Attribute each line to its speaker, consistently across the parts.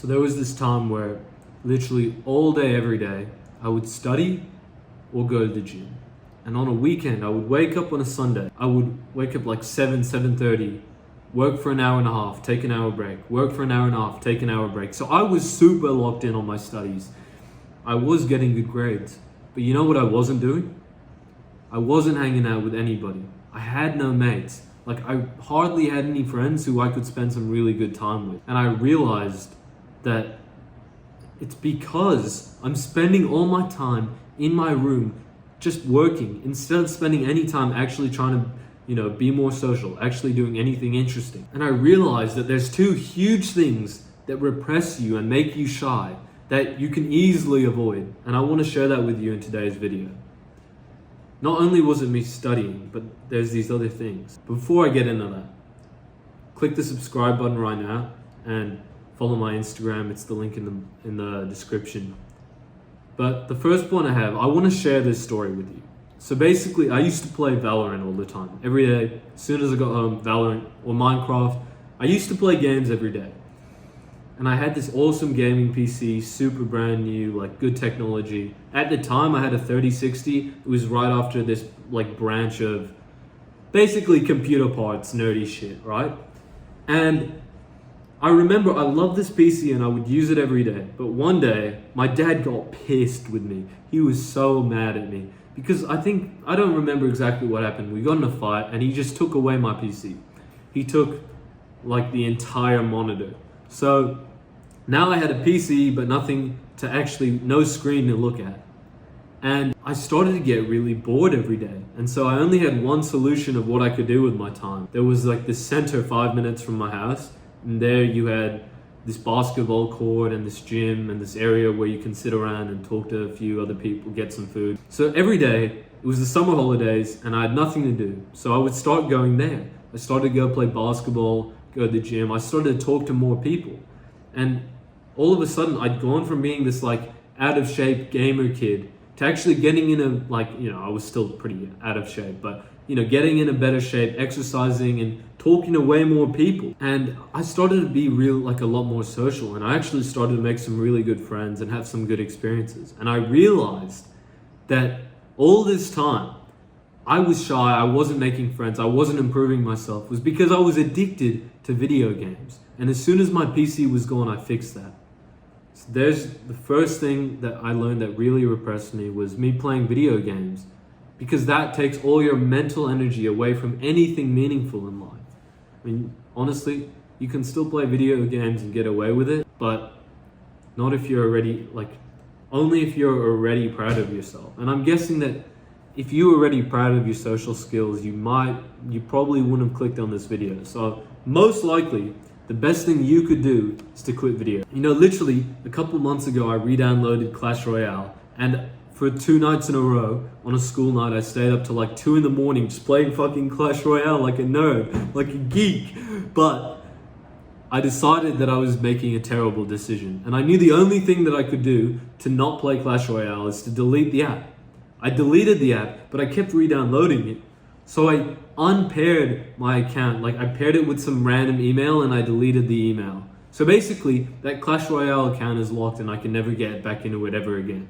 Speaker 1: So there was this time where literally all day, every day, I would study or go to the gym. And on a weekend, I would wake up on a Sunday. I would wake up like 7:30, work for an hour and a half, take an hour break, work for an hour and a half, take an hour break. So I was super locked in on my studies. I was getting good grades. But you know what I wasn't doing? I wasn't hanging out with anybody. I had no mates. Like, I hardly had any friends who I could spend some really good time with. And I realized that it's because I'm spending all my time in my room just working instead of spending any time actually trying to, be more social, actually doing anything interesting. And I realized that there's two huge things that repress you and make you shy that you can easily avoid. And I want to share that with you in today's video. Not only was it me studying, but there's these other things. Before I get into that, click the subscribe button right now and follow my Instagram. It's the link in the description. But the first point I want to share this story with you. So basically, I used to play Valorant all the time. Every day, as soon as I got home, Valorant or Minecraft. I used to play games every day. And I had this awesome gaming PC, super brand new, like good technology. At the time, I had a 3060. It was right after this like branch of basically computer parts, nerdy shit, right? And I remember I loved this PC and I would use it every day. But one day, my dad got pissed with me. He was so mad at me because I don't remember exactly what happened. We got in a fight and he just took away my PC. He took like the entire monitor. So now I had a PC, but no screen to look at. And I started to get really bored every day. And so I only had one solution of what I could do with my time. There was like this center 5 minutes from my house. And there you had this basketball court and this gym and this area where you can sit around and talk to a few other people, get some food. So every day, it was the summer holidays and I had nothing to do. So I would start going there. I started to go play basketball, go to the gym. I started to talk to more people. And all of a sudden, I'd gone from being this like out of shape gamer kid to actually getting in I was still pretty out of shape, but getting in a better shape, exercising and talking to way more people. And I started to be a lot more social. And I actually started to make some really good friends and have some good experiences. And I realized that all this time, I was shy, I wasn't making friends, I wasn't improving myself, was because I was addicted to video games. And as soon as my PC was gone, I fixed that. So there's the first thing that I learned that really repressed me was me playing video games, because that takes all your mental energy away from anything meaningful in life. I mean, honestly, you can still play video games and get away with it, but not if you're only if you're already proud of yourself. And I'm guessing that if you were already proud of your social skills, you probably wouldn't have clicked on this video. So most likely, the best thing you could do is to quit video. Literally a couple months ago, I re-downloaded Clash Royale, and for 2 nights in a row, on a school night, I stayed up till like 2 in the morning just playing fucking Clash Royale like a nerd, like a geek. But I decided that I was making a terrible decision. And I knew the only thing that I could do to not play Clash Royale is to delete the app. I deleted the app, but I kept re-downloading it. So I unpaired my account. I paired it with some random email and I deleted the email. So basically, that Clash Royale account is locked and I can never get back into it ever again.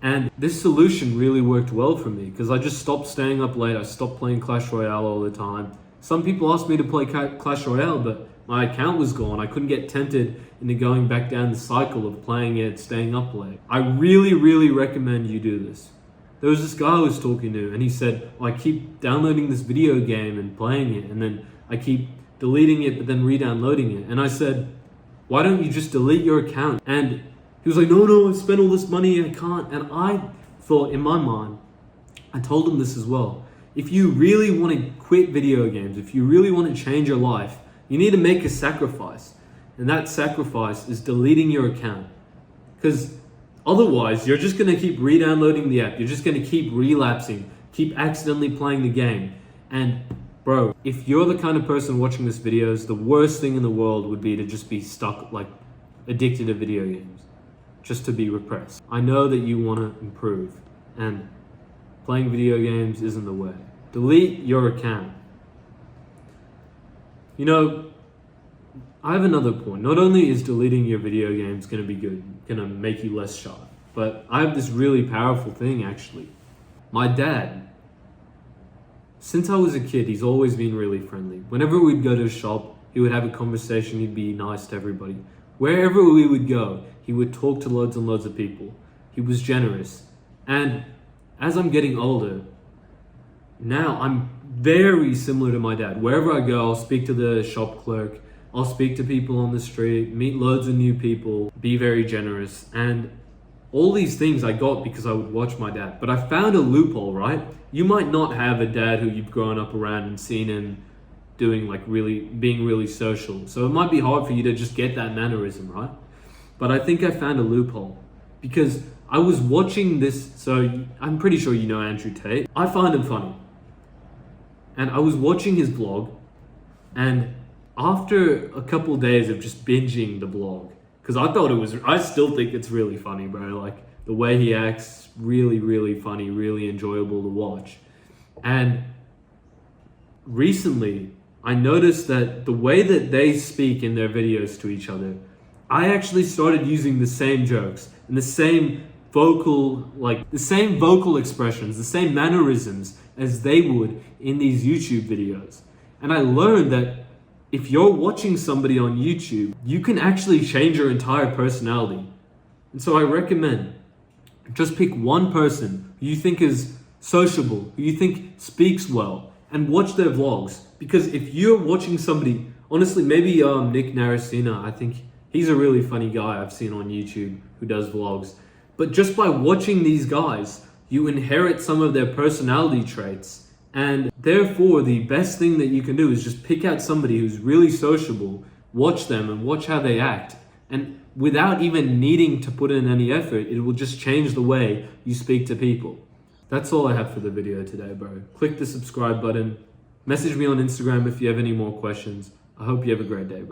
Speaker 1: And this solution really worked well for me because I just stopped staying up late. I stopped playing Clash Royale all the time. Some people asked me to play Clash Royale, but my account was gone. I couldn't get tempted into going back down the cycle of playing it, staying up late. I really, really recommend you do this. There was this guy I was talking to and he said, I keep downloading this video game and playing it, and then I keep deleting it but then re-downloading it. And I said, why don't you just delete your account? And he was like, no, I spent all this money, I can't. And I thought in my mind, I told him this as well. If you really want to quit video games, if you really want to change your life, you need to make a sacrifice. And that sacrifice is deleting your account. Because otherwise, you're just going to keep re-downloading the app. You're just going to keep relapsing, keep accidentally playing the game. And bro, if you're the kind of person watching this videos, the worst thing in the world would be to just be stuck, addicted to video games. Just to be repressed. I know that you want to improve, and playing video games isn't the way. Delete your account. I have another point. Not only is deleting your video games going to be good, going to make you less shy, but I have this really powerful thing actually. My dad, since I was a kid, he's always been really friendly. Whenever we'd go to a shop, he would have a conversation, he'd be nice to everybody. Wherever we would go, he would talk to loads and loads of people. He was generous. And as I'm getting older, now I'm very similar to my dad. Wherever I go, I'll speak to the shop clerk, I'll speak to people on the street, meet loads of new people, be very generous. And all these things I got because I would watch my dad. But I found a loophole, right? You might not have a dad who you've grown up around and seen him doing being really social. So it might be hard for you to just get that mannerism, right? But I think I found a loophole because I was watching this. So I'm pretty sure you know Andrew Tate. I find him funny. And I was watching his vlog, and after a couple days of just binging the vlog, because I still think it's really funny, bro. Like the way he acts, really, really funny, really enjoyable to watch. And recently, I noticed that the way that they speak in their videos to each other, I actually started using the same jokes and the same vocal expressions, the same mannerisms as they would in these YouTube videos. And I learned that if you're watching somebody on YouTube, you can actually change your entire personality. And so I recommend just pick one person who you think is sociable, who you think speaks well, and watch their vlogs. Because if you're watching somebody, honestly, maybe Nick Narasina, I think he's a really funny guy I've seen on YouTube who does vlogs. But just by watching these guys, you inherit some of their personality traits. And therefore, the best thing that you can do is just pick out somebody who's really sociable, watch them and watch how they act. And without even needing to put in any effort, it will just change the way you speak to people. That's all I have for the video today, bro. Click the subscribe button. Message me on Instagram if you have any more questions. I hope you have a great day, bro.